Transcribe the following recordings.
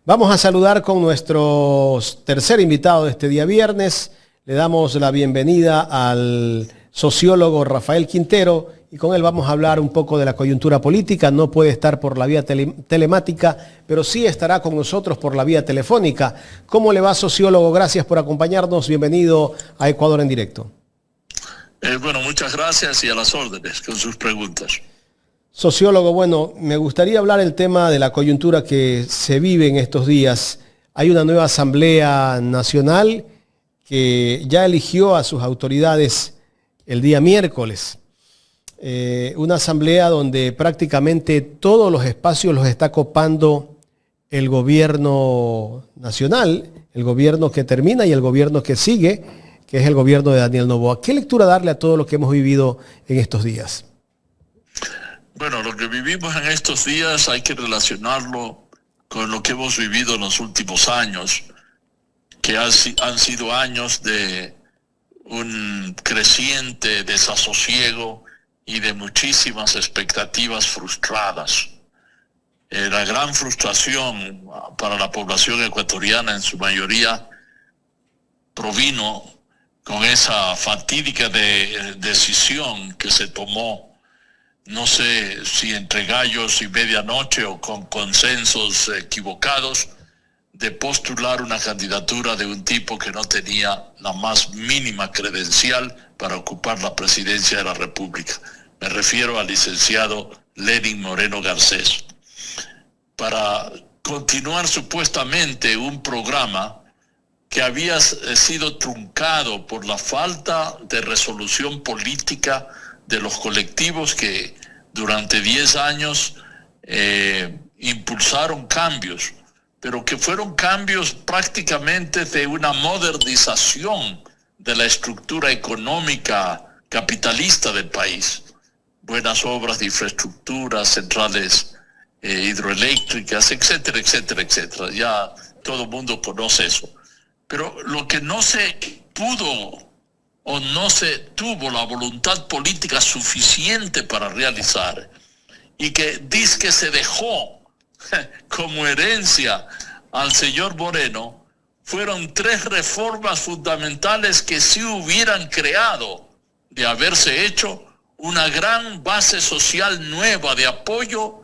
Vamos a saludar con nuestro tercer invitado de este día viernes. Le damos la bienvenida al sociólogo Rafael Quintero y con él vamos a hablar un poco de la coyuntura política. No puede estar por la vía telemática, pero sí estará con nosotros por la vía telefónica. ¿Cómo le va, sociólogo? Gracias por acompañarnos. Bienvenido a Ecuador en Directo. Bueno, muchas gracias y a las órdenes con sus preguntas. Sociólogo, bueno, me gustaría hablar el tema de la coyuntura que se vive en estos días. Hay una nueva Asamblea Nacional que ya eligió a sus autoridades el día miércoles. Una asamblea donde prácticamente todos los espacios los está copando el gobierno nacional, el gobierno que termina y el gobierno que sigue, que es el gobierno de Daniel Noboa. ¿Qué lectura darle a todo lo que hemos vivido en estos días? Bueno, lo que vivimos en estos días hay que relacionarlo con lo que hemos vivido en los últimos años, que han sido años de un creciente desasosiego y de muchísimas expectativas frustradas. La gran frustración para la población ecuatoriana en su mayoría provino con esa fatídica decisión que se tomó, no sé si entre gallos y medianoche o con consensos equivocados, de postular una candidatura de un tipo que no tenía la más mínima credencial para ocupar la presidencia de la República. Me refiero al licenciado Lenín Moreno Garcés. Para continuar supuestamente un programa que había sido truncado por la falta de resolución política de los colectivos que durante 10 años impulsaron cambios, pero que fueron cambios prácticamente de una modernización de la estructura económica capitalista del país. Buenas obras de infraestructura, centrales hidroeléctricas, etcétera, etcétera, etcétera. Ya todo el mundo conoce eso. Pero lo que no se pudo o no se tuvo la voluntad política suficiente para realizar y que dizque se dejó como herencia al señor Moreno, fueron 3 reformas fundamentales que sí hubieran creado, de haberse hecho, una gran base social nueva de apoyo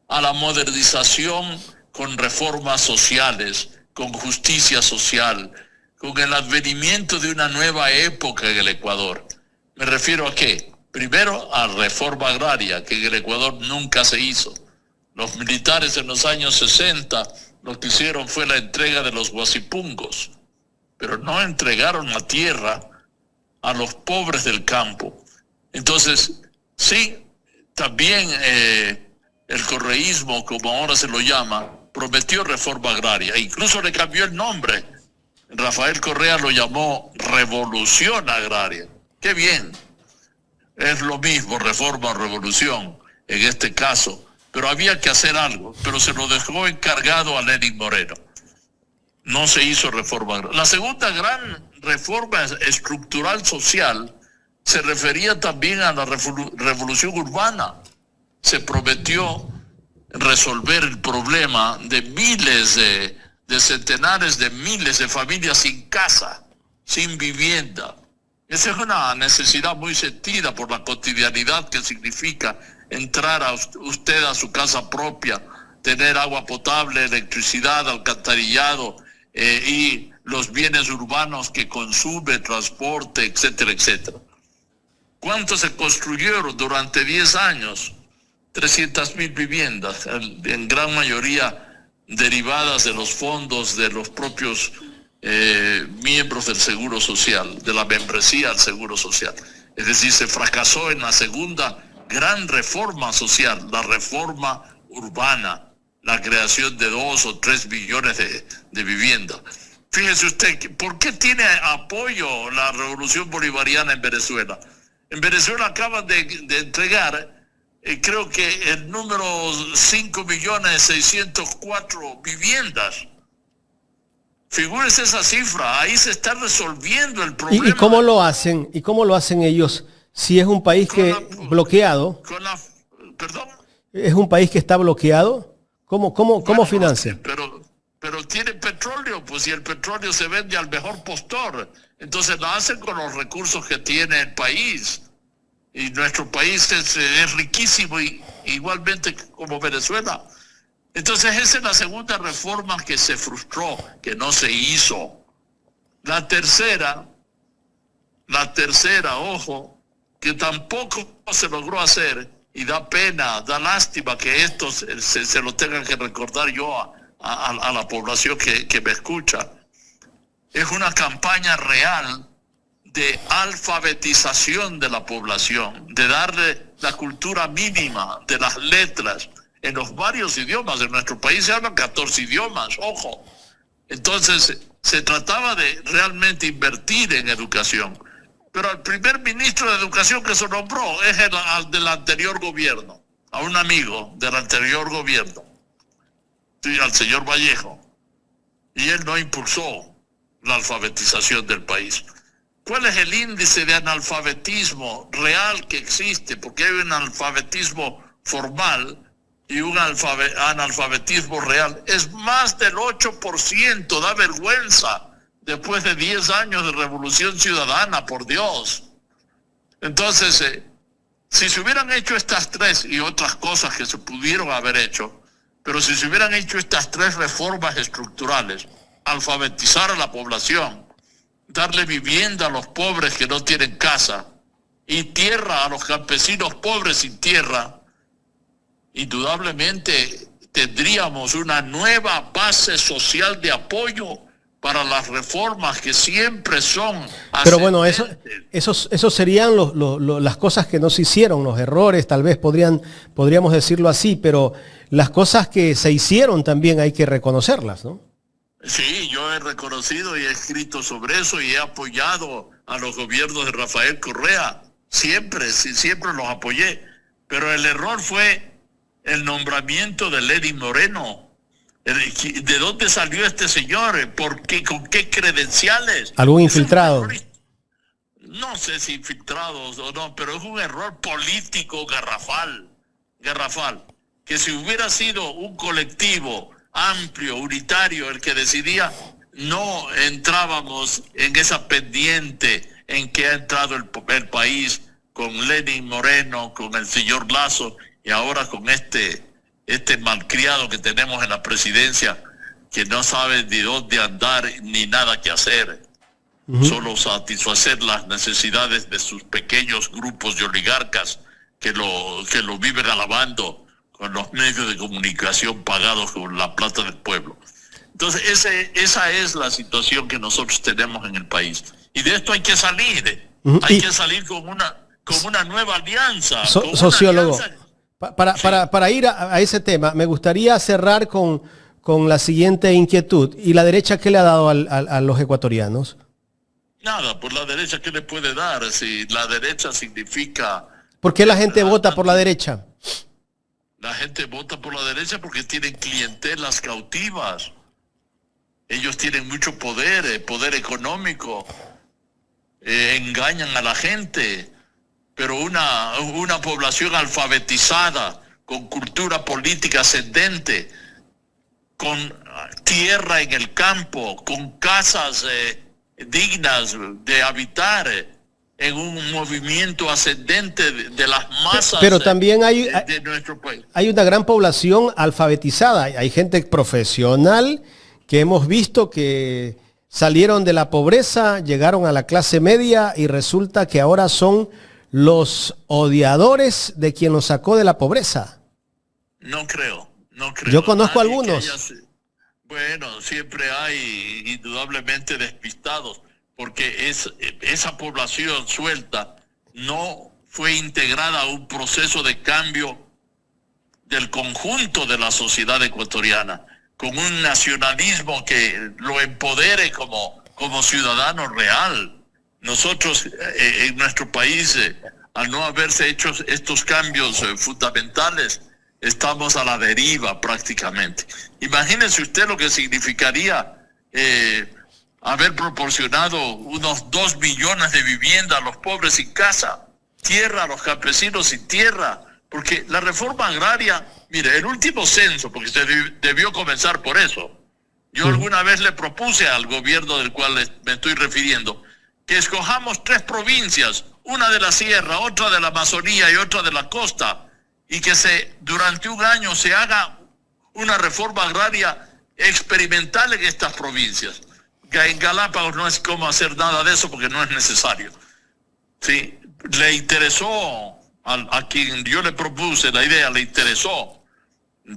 a la modernización con reformas sociales, con justicia social, con el advenimiento de una nueva época en el Ecuador. ¿Me refiero a qué? Primero, a reforma agraria, que en el Ecuador nunca se hizo. Los militares en los años 60 lo que hicieron fue la entrega de los guasipungos, pero no entregaron la tierra a los pobres del campo. Entonces, sí, también el correísmo, como ahora se lo llama, prometió reforma agraria, incluso le cambió el nombre. Rafael Correa lo llamó revolución agraria. ¡Qué bien! Es lo mismo, reforma o revolución, en este caso. Pero había que hacer algo, pero se lo dejó encargado a Lenín Moreno. No se hizo reforma agraria. La segunda gran reforma estructural social se refería también a la revolución urbana. Se prometió resolver el problema de miles de centenares de miles de familias sin casa, sin vivienda. Esa es una necesidad muy sentida por la cotidianidad que significa entrar a usted a su casa propia, tener agua potable, electricidad, alcantarillado y los bienes urbanos que consume, transporte, etcétera, etcétera. ¿Cuántos se construyeron durante 10 años? 300,000 viviendas, en gran mayoría derivadas de los fondos de los propios miembros del Seguro Social, de la membresía al Seguro Social. Es decir, se fracasó en la segunda gran reforma social, la reforma urbana, la creación de 2 o 3 millones de viviendas. Fíjese usted, ¿por qué tiene apoyo la revolución bolivariana en Venezuela? En Venezuela acaban de entregar creo que el número 5.604.000 viviendas. Figúrese esa cifra, ahí se está resolviendo el problema. ¿Y cómo lo hacen? ¿Y cómo lo hacen ellos si es un país bloqueado? ¿Perdón? ¿Es un país que está bloqueado? ¿Cómo financia? Pero si el petróleo se vende al mejor postor, entonces lo hacen con los recursos que tiene el país. Y nuestro país es riquísimo, y igualmente como Venezuela. Entonces esa es la segunda reforma que se frustró, que no se hizo. La tercera, ojo, que tampoco se logró hacer, y da pena, da lástima que esto se lo tenga que recordar yo a la población que me escucha. Es una campaña real de alfabetización de la población, de darle la cultura mínima de las letras en los varios idiomas. En nuestro país se hablan 14 idiomas, ojo. Entonces, se trataba de realmente invertir en educación. Pero al primer ministro de Educación que se nombró es el del anterior gobierno, a un amigo del anterior gobierno, al señor Vallejo. Y él no impulsó la alfabetización del país. ¿Cuál es el índice de analfabetismo real que existe? Porque hay un analfabetismo formal y un analfabetismo real. Es más del 8%, da vergüenza, después de 10 años de revolución ciudadana, por Dios. Entonces, si se hubieran hecho estas tres y otras cosas que se pudieron haber hecho, pero si se hubieran hecho estas tres reformas estructurales, alfabetizar a la población, darle vivienda a los pobres que no tienen casa y tierra a los campesinos pobres sin tierra, indudablemente tendríamos una nueva base social de apoyo para las reformas que siempre son pero bueno, esos serían las cosas que no se hicieron, los errores, tal vez podríamos decirlo así, pero las cosas que se hicieron también hay que reconocerlas, ¿no? Sí, yo he reconocido y he escrito sobre eso y he apoyado a los gobiernos de Rafael Correa. Siempre los apoyé. Pero el error fue el nombramiento de Lenín Moreno. ¿De dónde salió este señor? ¿Por qué? ¿Con qué credenciales? ¿Algún infiltrado? No sé si infiltrados o no, pero es un error político garrafal. Que si hubiera sido un colectivo amplio, unitario, el que decidía, no entrábamos en esa pendiente en que ha entrado el país con Lenín Moreno, con el señor Lazo y ahora con este malcriado que tenemos en la presidencia, que no sabe ni dónde andar ni nada que hacer, solo satisfacer las necesidades de sus pequeños grupos de oligarcas que lo viven alabando con los medios de comunicación pagados con la plata del pueblo. Entonces, esa es la situación que nosotros tenemos en el país. Y de esto hay que salir. Hay que salir con una nueva alianza. Sociólogo, para ir a ese tema, me gustaría cerrar con la siguiente inquietud. ¿Y la derecha qué le ha dado a los ecuatorianos? Nada, pues la derecha, ¿qué le puede dar? Si la derecha significa... ¿Por qué la gente vota por la derecha? La gente vota por la derecha porque tienen clientelas cautivas. Ellos tienen mucho poder económico. Engañan a la gente. Pero una población alfabetizada, con cultura política ascendente, con tierra en el campo, con casas dignas de habitar, en un movimiento ascendente de las masas. Pero también de nuestro país. Hay una gran población alfabetizada. Hay gente profesional que hemos visto que salieron de la pobreza, llegaron a la clase media y resulta que ahora son los odiadores de quien los sacó de la pobreza. No creo. Yo conozco algunos. Bueno, siempre hay indudablemente despistados, porque esa población suelta no fue integrada a un proceso de cambio del conjunto de la sociedad ecuatoriana, con un nacionalismo que lo empodere como ciudadano real. Nosotros en nuestro país, al no haberse hecho estos cambios fundamentales, estamos a la deriva prácticamente. Imagínense usted lo que significaría haber proporcionado unos 2 millones de viviendas a los pobres sin casa, tierra a los campesinos sin tierra, porque la reforma agraria, mire, el último censo, porque se debió comenzar por eso, Yo alguna vez le propuse al gobierno del cual me estoy refiriendo que escojamos 3 provincias, una de la sierra, otra de la Amazonía y otra de la costa, y que durante un año se haga una reforma agraria experimental en estas provincias. Que en Galápagos no es como hacer nada de eso porque no es necesario. Sí, le interesó a quien yo le propuse la idea, le interesó.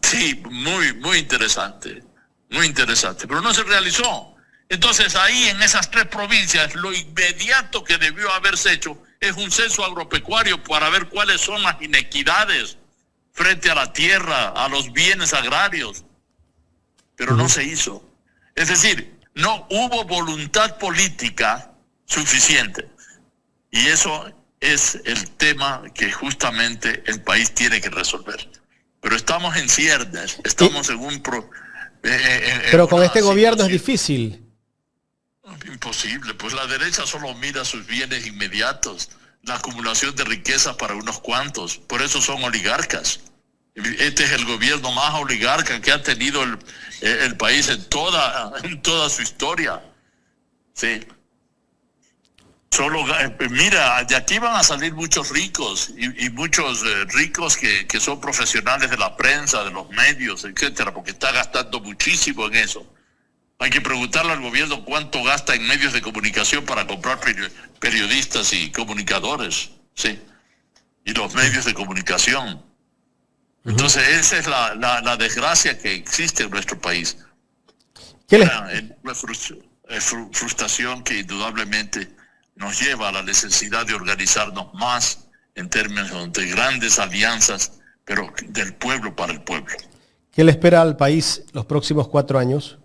Sí, muy interesante, pero no se realizó. Entonces ahí en esas 3 provincias lo inmediato que debió haberse hecho es un censo agropecuario para ver cuáles son las inequidades frente a la tierra, a los bienes agrarios, pero no se hizo. Es decir, no hubo voluntad política suficiente, y eso es el tema que justamente el país tiene que resolver. Pero estamos en ciernes, estamos en un... pero con este gobierno es difícil. Imposible, pues la derecha solo mira sus bienes inmediatos, la acumulación de riqueza para unos cuantos, por eso son oligarcas. Este es el gobierno más oligarca que ha tenido el país en toda su historia. Sí. Solo, mira, de aquí van a salir muchos ricos y muchos ricos que son profesionales de la prensa, de los medios, etcétera, porque está gastando muchísimo en eso. Hay que preguntarle al gobierno cuánto gasta en medios de comunicación para comprar periodistas y comunicadores, sí, y los medios de comunicación. Entonces esa es la desgracia que existe en nuestro país. Una frustración que indudablemente nos lleva a la necesidad de organizarnos más en términos de grandes alianzas, pero del pueblo para el pueblo. ¿Qué le espera al país los próximos 4 años?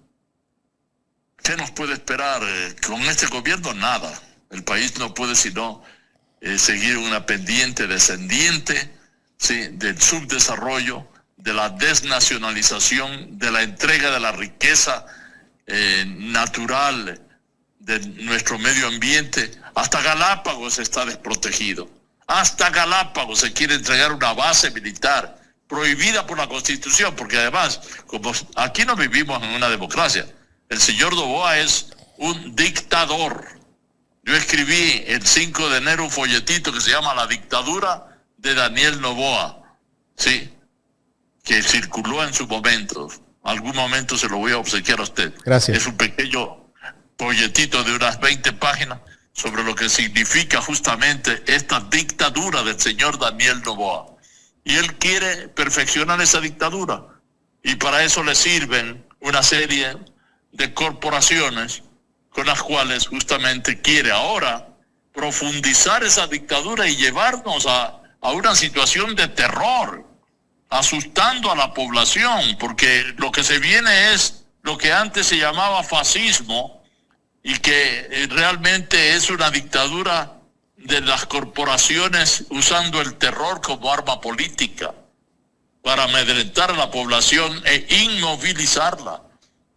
¿Qué nos puede esperar? Con este gobierno nada. El país no puede sino seguir una pendiente descendiente, ¿sí?, del subdesarrollo, de la desnacionalización, de la entrega de la riqueza natural de nuestro medio ambiente. Hasta Galápagos está desprotegido. Hasta Galápagos se quiere entregar una base militar prohibida por la Constitución, porque además, como aquí no vivimos en una democracia, el señor Noboa es un dictador. Yo escribí el 5 de enero un folletito que se llama La dictadura de Daniel Noboa, sí, que circuló en su momento. Algún momento se lo voy a obsequiar a usted. Gracias. Es un pequeño folletito de unas 20 páginas sobre lo que significa justamente esta dictadura del señor Daniel Noboa. Y él quiere perfeccionar esa dictadura. Y para eso le sirven una serie de corporaciones con las cuales justamente quiere ahora profundizar esa dictadura y llevarnos a una situación de terror, asustando a la población, porque lo que se viene es lo que antes se llamaba fascismo y que realmente es una dictadura de las corporaciones usando el terror como arma política para amedrentar a la población e inmovilizarla.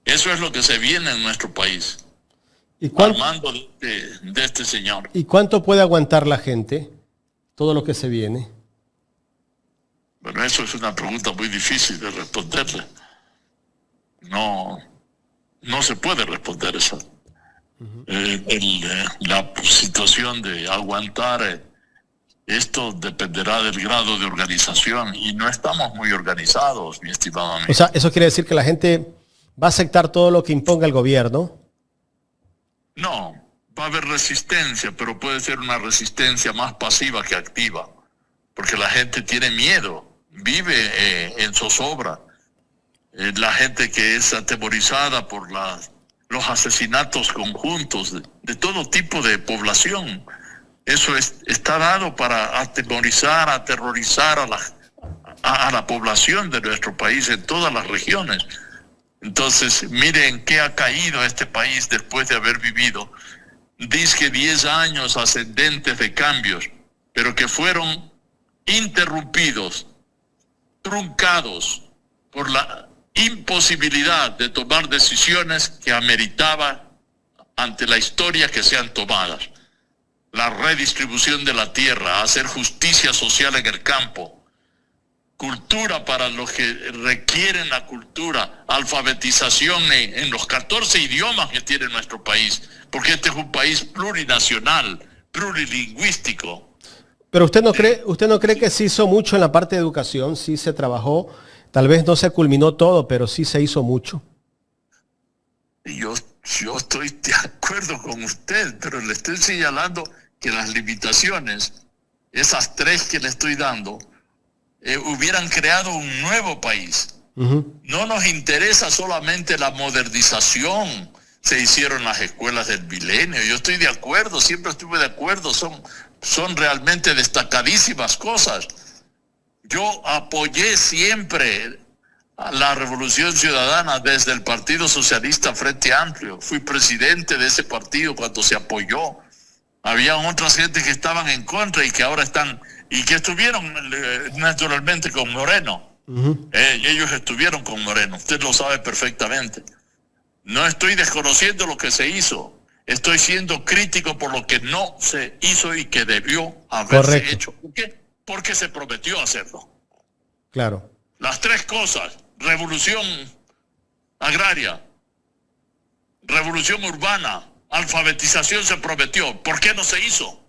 Eso es lo que se viene en nuestro país, al mando de este señor. ¿Y cuánto puede aguantar la gente todo lo que se viene? Bueno, eso es una pregunta muy difícil de responderle. No se puede responder eso. La situación de aguantar esto dependerá del grado de organización y no estamos muy organizados, mi estimado amigo. O sea, eso quiere decir que la gente va a aceptar todo lo que imponga el gobierno. No, va a haber resistencia, pero puede ser una resistencia más pasiva que activa, porque la gente tiene miedo, vive en zozobra. La gente que es atemorizada por los asesinatos conjuntos de todo tipo de población. Eso está dado para atemorizar, aterrorizar a la población de nuestro país en todas las regiones. Entonces, miren qué ha caído este país después de haber vivido, dizque 10 años ascendentes de cambios, pero que fueron interrumpidos, truncados por la imposibilidad de tomar decisiones que ameritaba ante la historia que sean tomadas. La redistribución de la tierra, hacer justicia social en el campo, cultura para los que requieren la cultura, alfabetización en los 14 idiomas que tiene nuestro país, porque este es un país plurinacional, plurilingüístico. Pero usted no cree que se hizo mucho en la parte de educación, sí se trabajó, tal vez no se culminó todo, pero sí se hizo mucho. Yo estoy de acuerdo con usted, pero le estoy señalando que las limitaciones, esas 3 que le estoy dando, hubieran creado un nuevo país. No nos interesa solamente la modernización. Se hicieron las escuelas del milenio. Yo estoy de acuerdo, siempre estuve de acuerdo. Son realmente destacadísimas cosas. Yo apoyé siempre a la Revolución Ciudadana desde el Partido Socialista Frente Amplio. Fui presidente de ese partido cuando se apoyó. Había otras gente que estaban en contra y que ahora están, y que estuvieron naturalmente con Moreno. Ellos estuvieron con Moreno, usted lo sabe perfectamente. No estoy desconociendo lo que se hizo, estoy siendo crítico por lo que no se hizo y que debió haberse hecho. ¿Por qué? Porque se prometió hacerlo. Claro. Las 3 cosas, revolución agraria, revolución urbana, alfabetización, se prometió. ¿Por qué no se hizo?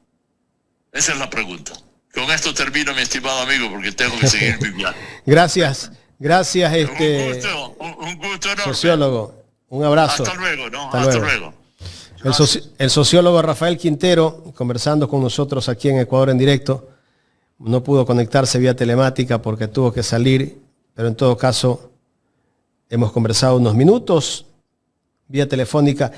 Esa es la pregunta. Con esto termino, mi estimado amigo, porque tengo que seguir mi viaje. Gracias. Un gusto enorme. Sociólogo. Un abrazo. Hasta luego, ¿no? Hasta luego. El sociólogo Rafael Quintero, conversando con nosotros aquí en Ecuador en directo, no pudo conectarse vía telemática porque tuvo que salir, pero en todo caso hemos conversado unos minutos vía telefónica.